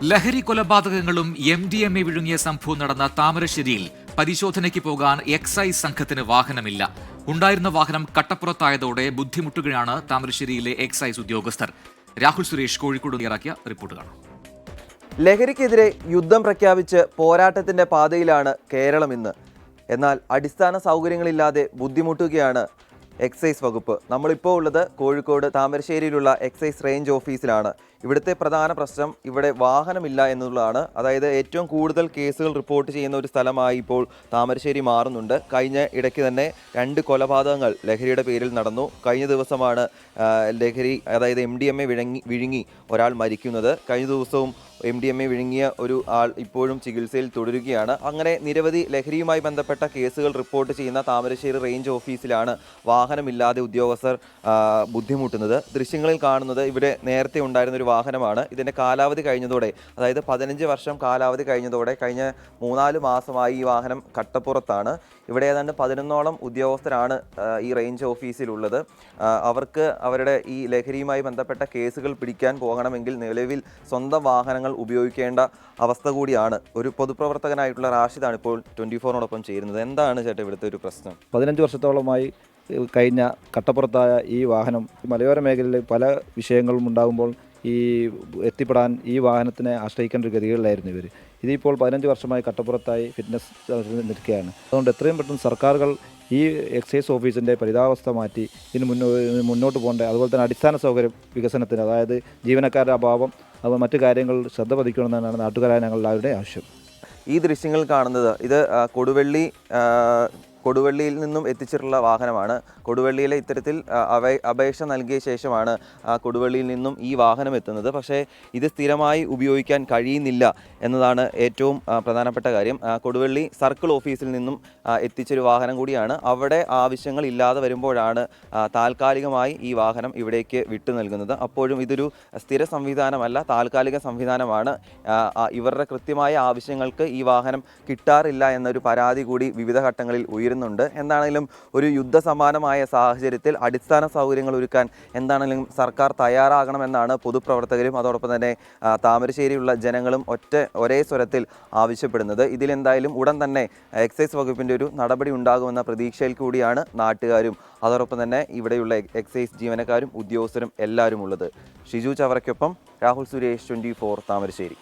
ലഹരി കൊലപാതകങ്ങളും MDMA വിഴുങ്ങിയ സംഭവം നടന്ന താമരശ്ശേരിയിൽ പരിശോധനയ്ക്ക് പോകാൻ എക്സൈസ് സംഘത്തിന് വാഹനമില്ല. ഉണ്ടായിരുന്ന വാഹനം കട്ടപ്പുറത്തായതോടെ ബുദ്ധിമുട്ടുകയാണ് താമരശ്ശേരിയിലെ എക്സൈസ് ഉദ്യോഗസ്ഥർ. രാഹുൽ സുരേഷ് കോഴിക്കോട് ഇറക്കിയ റിപ്പോർട്ട് കാണാം. ലഹരിക്കെതിരെ യുദ്ധം പ്രഖ്യാപിച്ച് പോരാട്ടത്തിന്റെ പാതയിലാണ് കേരളം ഇന്ന്. എന്നാൽ അടിസ്ഥാന സൗകര്യങ്ങളില്ലാതെ ബുദ്ധിമുട്ടുകയാണ് എക്സൈസ് വകുപ്പ്. നമ്മളിപ്പോൾ ഉള്ളത് കോഴിക്കോട് താമരശ്ശേരിയിലുള്ള എക്സൈസ് റേഞ്ച് ഓഫീസിലാണ്. ഇവിടുത്തെ പ്രധാന പ്രശ്നം ഇവിടെ വാഹനമില്ല എന്നുള്ളതാണ്. അതായത് ഏറ്റവും കൂടുതൽ കേസുകൾ റിപ്പോർട്ട് ചെയ്യുന്ന ഒരു സ്ഥലമായി ഇപ്പോൾ താമരശ്ശേരി മാറുന്നുണ്ട്. കഴിഞ്ഞ ഇടയ്ക്ക് തന്നെ 2 കൊലപാതകങ്ങൾ ലഹരിയുടെ പേരിൽ നടന്നു. കഴിഞ്ഞ ദിവസമാണ് ലഹരി അതായത് MDMA വിഴുങ്ങി ഒരാൾ മരിക്കുന്നത്. കഴിഞ്ഞ ദിവസവും MDMA വിഴുങ്ങിയ ഒരു ആൾ ഇപ്പോഴും ചികിത്സയിൽ തുടരുകയാണ്. അങ്ങനെ നിരവധി ലഹരിയുമായി ബന്ധപ്പെട്ട കേസുകൾ റിപ്പോർട്ട് ചെയ്യുന്ന താമരശ്ശേരി റേഞ്ച് ഓഫീസിലാണ് വാഹനമില്ലാതെ ഉദ്യോഗസ്ഥർ ബുദ്ധിമുട്ടുന്നത്. ദൃശ്യങ്ങളിൽ കാണുന്നത് ഇവിടെ നേരത്തെ ഉണ്ടായിരുന്ന ഒരു വാഹനമാണ്. ഇതിൻ്റെ കാലാവധി കഴിഞ്ഞതോടെ, അതായത് 15 വർഷം കാലാവധി കഴിഞ്ഞതോടെ കഴിഞ്ഞ 3-4 മാസമായി ഈ വാഹനം കട്ടപ്പുറത്താണ്. ഇവിടെ ഏതാണ്ട് 11ഓളം ഉദ്യോഗസ്ഥരാണ് ഈ റേഞ്ച് ഓഫീസിലുള്ളത്. അവർക്ക് അവരുടെ ഈ ലഹരിയുമായി ബന്ധപ്പെട്ട കേസുകൾ പിടിക്കാൻ പോകണമെങ്കിൽ നിലവിൽ സ്വന്തം വാഹനങ്ങൾ ഉപയോഗിക്കേണ്ട അവസ്ഥ കൂടിയാണ്. ഒരു പൊതുപ്രവർത്തകനായിട്ടുള്ള റാഷിദാണ് ഇപ്പോൾ 24നോടൊപ്പം ചേരുന്നത്. എന്താണ് ചേട്ടാ ഇവിടുത്തെ ഒരു പ്രശ്നം? 15 വർഷത്തോളമായി കഴിഞ്ഞ കട്ടപ്പുറത്തായ ഈ വാഹനം മലയോര മേഖലയിൽ പല വിഷയങ്ങളും ഉണ്ടാകുമ്പോൾ എത്തിപ്പെടാൻ ഈ വാഹനത്തിനെ ആശ്രയിക്കേണ്ട ഒരു ഗതികളിലായിരുന്നു ഇവർ. ഇതിപ്പോൾ 15 വർഷമായി കട്ടപ്പുറത്തായി ഫിറ്റ്നസ് നിൽക്കുകയാണ്. അതുകൊണ്ട് എത്രയും പെട്ടെന്ന് സർക്കാരുകൾ ഈ എക്സൈസ് ഓഫീസിൻ്റെ പരിതാവസ്ഥ മാറ്റി ഇതിന് മുന്നോട്ട് പോകേണ്ട, അതുപോലെ തന്നെ അടിസ്ഥാന സൗകര്യം വികസനത്തിന്, അതായത് ജീവനക്കാരുടെ അഭാവം, അതുപോലെ മറ്റു കാര്യങ്ങൾ ശ്രദ്ധ പതിക്കണമെന്നാണ് നാട്ടുകാരായ ഞങ്ങളുടെ ആവശ്യം. ഈ ദൃശ്യങ്ങൾ കാണുന്നത് ഇത് കൊടുവള്ളിയിൽ നിന്നും എത്തിച്ചിട്ടുള്ള വാഹനമാണ്. കൊടുവള്ളിയിലെ ഇത്തരത്തിൽ അപേക്ഷ നൽകിയ ശേഷമാണ് കൊടുവള്ളിയിൽ നിന്നും ഈ വാഹനം എത്തുന്നത്. പക്ഷേ ഇത് സ്ഥിരമായി ഉപയോഗിക്കാൻ കഴിയുന്നില്ല എന്നതാണ് ഏറ്റവും പ്രധാനപ്പെട്ട കാര്യം. കൊടുവള്ളി സർക്കിൾ ഓഫീസിൽ നിന്നും എത്തിച്ചൊരു വാഹനം കൂടിയാണ്. അവിടെ ആവശ്യങ്ങൾ ഇല്ലാതെ വരുമ്പോഴാണ് താൽക്കാലികമായി ഈ വാഹനം ഇവിടേക്ക് വിട്ടു നൽകുന്നത്. അപ്പോഴും ഇതൊരു സ്ഥിര സംവിധാനമല്ല, താൽക്കാലിക സംവിധാനമാണ്. ഇവരുടെ കൃത്യമായ ആവശ്യങ്ങൾക്ക് ഈ വാഹനം കിട്ടാറില്ല എന്നൊരു പരാതി കൂടി വിവിധ ഘട്ടങ്ങളിൽ ഉയരുന്നുണ്ട്. എന്താണെങ്കിലും ഒരു യുദ്ധസമാനമായ സാഹചര്യത്തിൽ അടിസ്ഥാന സൗകര്യങ്ങൾ ഒരുക്കാൻ എന്താണെങ്കിലും സർക്കാർ തയ്യാറാകണമെന്നാണ് പൊതുപ്രവർത്തകരും അതോടൊപ്പം തന്നെ താമരശ്ശേരിയുള്ള ജനങ്ങളും ഒരേ സ്വരത്തിൽ ആവശ്യപ്പെടുന്നത്. ഇതിലെന്തായാലും ഉടൻ തന്നെ എക്സൈസ് വകുപ്പിൻ്റെ ഒരു നടപടി ഉണ്ടാകുമെന്ന പ്രതീക്ഷയിൽ കൂടിയാണ് നാട്ടുകാരും അതോടൊപ്പം തന്നെ ഇവിടെയുള്ള എക്സൈസ് ജീവനക്കാരും ഉദ്യോഗസ്ഥരും എല്ലാവരും ഉള്ളത്. ഷിജു ചവറയ്ക്കൊപ്പം രാഹുൽ സുരേഷ്, 24 താമരശ്ശേരി.